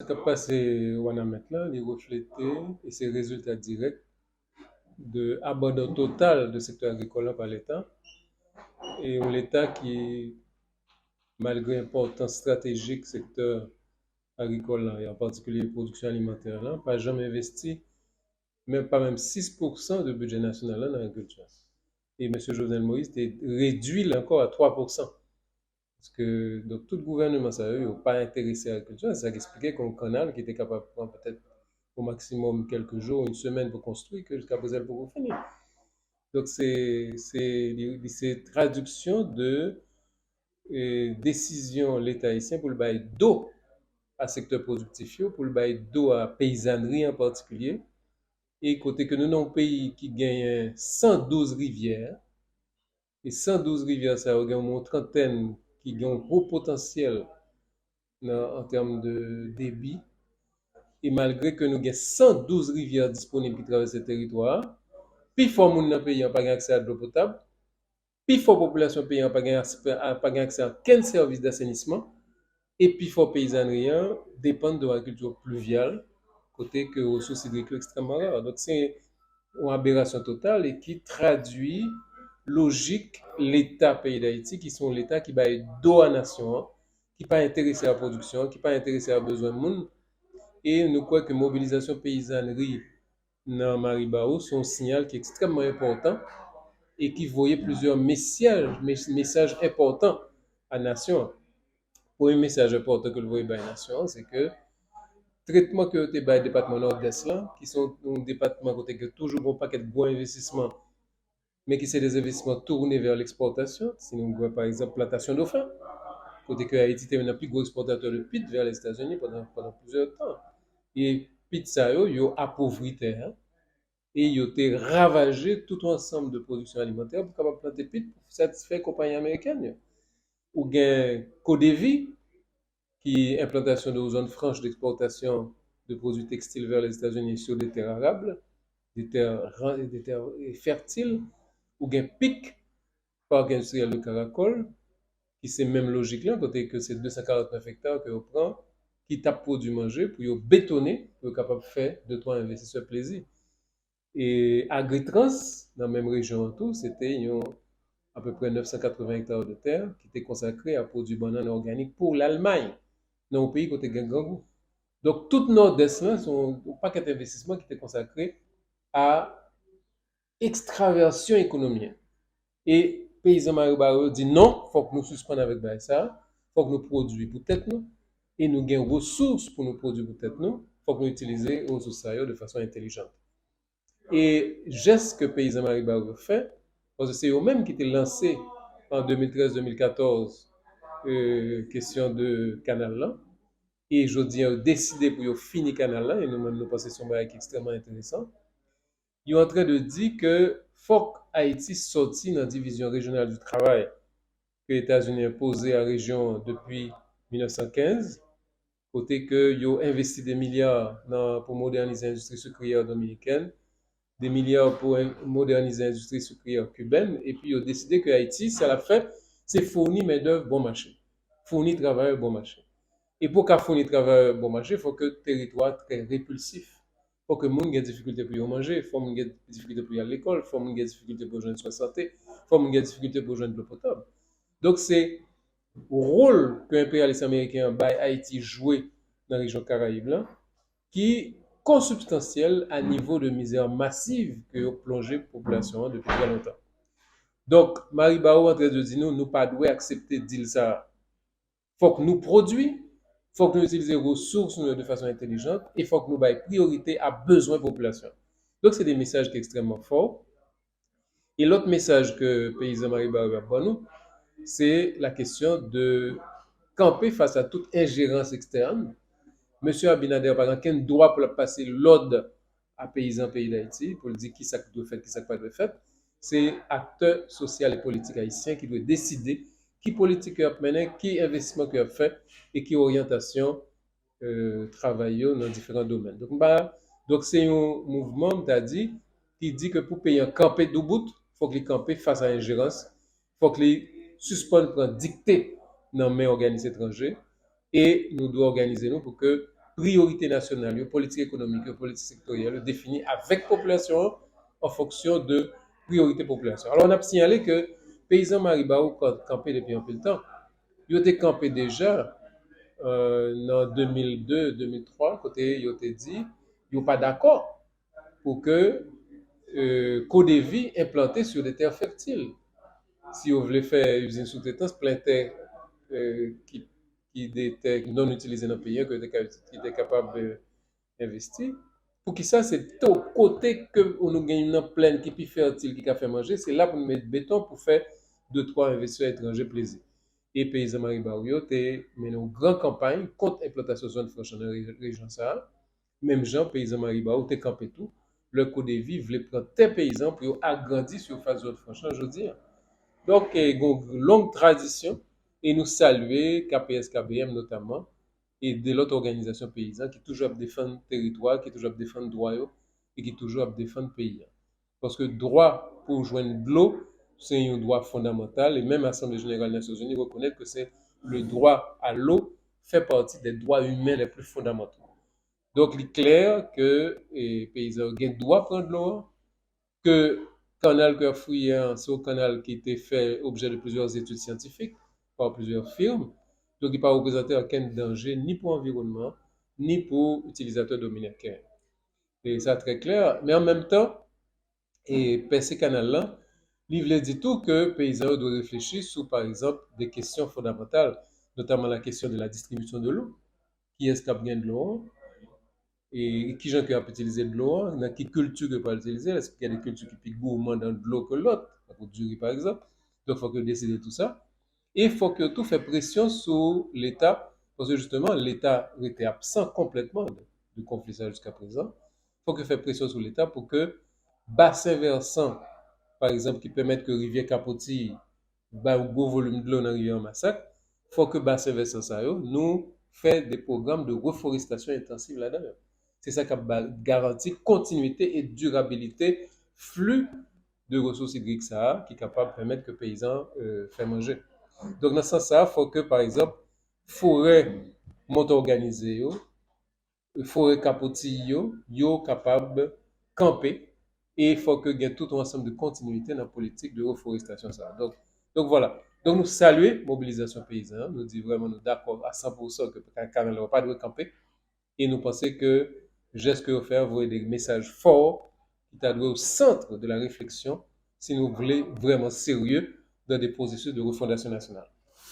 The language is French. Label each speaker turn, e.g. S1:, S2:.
S1: Ce qui a passé wana maintenant, il reflétait et ses résultats directs de abandon total du secteur agricole par l'État et l'État qui, malgré l'importance stratégique du secteur agricole là, et en particulier la production alimentaire là, pas jamais investi, même pas même 6% du budget national là, dans l'agriculture. Et M. Jovenel Moïse a réduit là encore à 3%. Parce que donc, tout le gouvernement, ça n'a pas intéressé à l'agriculture. Ça expliquait qu'un canal qui était capable de prendre peut-être au maximum quelques jours, une semaine pour construire, que jusqu'à présent, pour finir. Donc, c'est traduction de décision l'État haïtien pour le bail d'eau à secteur productif, pour le bail d'eau à paysannerie en particulier. Et côté que nous avons un pays qui gagne 112 rivières, et 112 rivières, ça a une trentaine qui ont un gros potentiel en termes de débit. Et malgré que nous avons 112 rivières disponibles qui traversent ce territoire, plus fort moun nan pays n'a pas accès à de l'eau potable, plus fort population pays n'a pas accès à aucun service d'assainissement, et plus fort paysannerie dépendent de l'agriculture pluviale, côté que ressources hydriques extrêmement rares. Donc c'est une aberration totale et qui traduit logique l'État pays d'Haïti, qui sont l'État qui va d'eau à nation, qui pas intéressé à la production, qui pas intéressé à besoin de monde. Et nous croyons que mobilisation paysannerie dans Maribao sont un signal qui est extrêmement important et qui voyait plusieurs messages importants à la nation. Pour un message important que le voyait à la nation, c'est que traitement que tu as département nord-est là, qui sont un département côté que toujours bon paquet de gros investissements, mais qui sont des investissements tournés vers l'exportation. Si nous voyons par exemple plantation de dauphin, côté que Haïti était un plus gros exportateur de pit vers les États-Unis pendant plusieurs temps. Et pit ça yo appauvri terre et ils ont ravagé tout ensemble de production alimentaire pour capable planter pit pour satisfaire les compagnies américaines. Ou bien Codevi, qui est implantation de zones franches d'exportation de produits textiles vers les États-Unis sur des terres arables, des terres fertiles, ou bien PIC, Parc industriel de Caracol, qui c'est même logique là, côté que c'est 249 hectares que on prend, qui tape pour du manger, pour y bétonner, pour être capable de faire de trois investisseurs plaisir. Et Agritrans, dans la même région en tout, c'était à peu près 980 hectares de terre qui étaient consacrés à produire bananes organiques pour l'Allemagne, dans un pays côté Gangango. Donc, tout nord-est là, sont un paquet d'investissements qui étaient consacrés à extraversion économique. Et paysans Maribaro dit non, il faut que nous suspendions avec ça, il faut que nous produisons pour tête nous, et nous gagnons ressources pour nous produire pour tête nous, il faut que nous utilisions les ressources de façon intelligente. Et geste que Paysan Maribaro fait, parce que c'est eux-mêmes qui étaient lancés en 2013-2014, question de canal là. Et je dis, ils ont décidé pour finir le canal là, et nous-mêmes nous pensons que c'est un bail extrêmement intéressant. Ils sont en train de dire que faut que Haïti sorti dans la division régionale du travail que les États-Unis ont imposé à la région depuis 1915, côté que ils ont investi des milliards pour moderniser l'industrie sucrière dominicaine, des milliards pour moderniser l'industrie sucrière cubaine, et puis ils ont décidé que Haïti, ça l'a fait, c'est fournir main-d'œuvre bon marché, fournir travailleurs bon marché. Et pour qu'à fournir travailleurs bon marché, il faut que le territoire soit très répulsif. Il faut que les gens aient des difficultés pour manger, il faut que les gens aient des difficultés pour aller à l'école, il faut que les gens aient des difficultés pour joindre soins de santé, il faut que les gens aient des difficultés pour joindre l'eau potable. Donc c'est le rôle que l'impérialisme américain a Haïti joué dans la région Caraïbe là, qui est consubstantiel à niveau de misère massive que a plongé la population depuis très longtemps. Donc, Marie Barreau en train de dire nous, nous pas devons accepter de dire ça. Il faut que nous produisons, il faut que nous utilisions les ressources de façon intelligente et il faut que nous ayons priorité à besoin de la population. Donc, c'est des messages qui sont extrêmement forts. Et l'autre message que Paysan Marie Barreau a pour nous, c'est la question de camper face à toute ingérence externe. Monsieur Abinader, par exemple, quel droit pour passer l'ordre à paysan pays d'Haïti, pour dire qui ça doit faire, qui ça pas doit faire. C'est acteur social et politique haïtien qui doit décider qui politique il a mené, qui investissement il a fait et qui orientation travailler dans différents domaines. Donc c'est un mouvement, dit, qui dit que pour payer un campé de bout, il faut que les campés face à l'ingérence, il faut que les suspendent prendre dictée dans les mains organismes étrangers et nous devons organiser nous pour que priorité nationale, politique économique, politique sectorielle définie avec population en fonction de priorité population. Alors on a signalé que paysans Maribaou campé depuis un peu de temps. Ils ont campé déjà en 2002-2003, côté ils ont dit ils n'ont pas d'accord pour que Codevi implanté sur des terres fertiles. Si on voulait faire usine sous-traitance, plein de terres qui étaient non utilisées dans le pays, qui étaient capables d'investir. Pour qui ça, c'est au côté que nous gagnons une plaine qui est plus fertile, qui a fait manger, c'est là pour nous mettre béton pour faire 2-3 investisseurs étrangers plaisir. Et paysans Maribaou, tu mené une grande campagne contre l'implantation de zone franche dans la région Sahel. Même gens, paysans Maribaou, tu campé tout. Le coût de vie voulait prendre tes paysans pour agrandir sur la zone franche aujourd'hui. Donc, il y a une longue tradition et nous saluer KPS-KBM notamment et de l'autre organisation paysanne qui toujours défendre le territoire, qui toujours défendre le droit et qui toujours défendre le pays. Parce que le droit pour joindre de l'eau, c'est un droit fondamental et même l'Assemblée générale des Nations Unies reconnaît que c'est le droit à l'eau fait partie des droits humains les plus fondamentaux. Donc, il est clair que les paysans ont le droit de prendre l'eau, que canal Cœur c'est un canal qui a été fait objet de plusieurs études scientifiques par plusieurs firmes. Donc, il ne peut pas représenter aucun danger ni pour l'environnement, ni pour l'utilisateur dominicain. Et ça, très clair. Mais en même temps, et ces canal-là, il dit tout que les paysans doivent réfléchir sur, par exemple, des questions fondamentales, notamment la question de la distribution de l'eau. Qui est-ce qui a bien de l'eau? Et qui gens qui a utiliser de l'eau, dans quelle culture qui peut utiliser, est-ce qu'il y a des cultures qui piquent gourmand dans de l'eau que l'autre, pour du riz par exemple. Donc il faut que décider tout ça. Et il faut que tout fait pression sur l'État, parce que justement l'État était absent complètement du conflit jusqu'à présent. Il faut que fait pression sur l'État pour que bassin versant, par exemple, qui permettent que rivière Capoti un gros volume de l'eau dans la rivière Massacre, il faut que bassin versant ça nous fait des programmes de reforestation intensive là-dedans. C'est ça qui garantit continuité et durabilité flux de ressources hydriques ça, qui est capable de permettre que les paysans fassent manger. Donc, dans ce sens-là, il faut que, par exemple, forêt monte organisée, forêt capotille, yo capable de camper et il faut que y ait tout un ensemble de continuité dans la politique de reforestation ça. Donc voilà. Donc nous saluons la mobilisation paysanne, nous disons vraiment nous d'accord à 100% que le canal ne va pas de camper et nous pensons que geste que vous faites, vous des messages forts qui doivent au centre de la réflexion si nous voulons vraiment sérieux dans des processus de refondation nationale.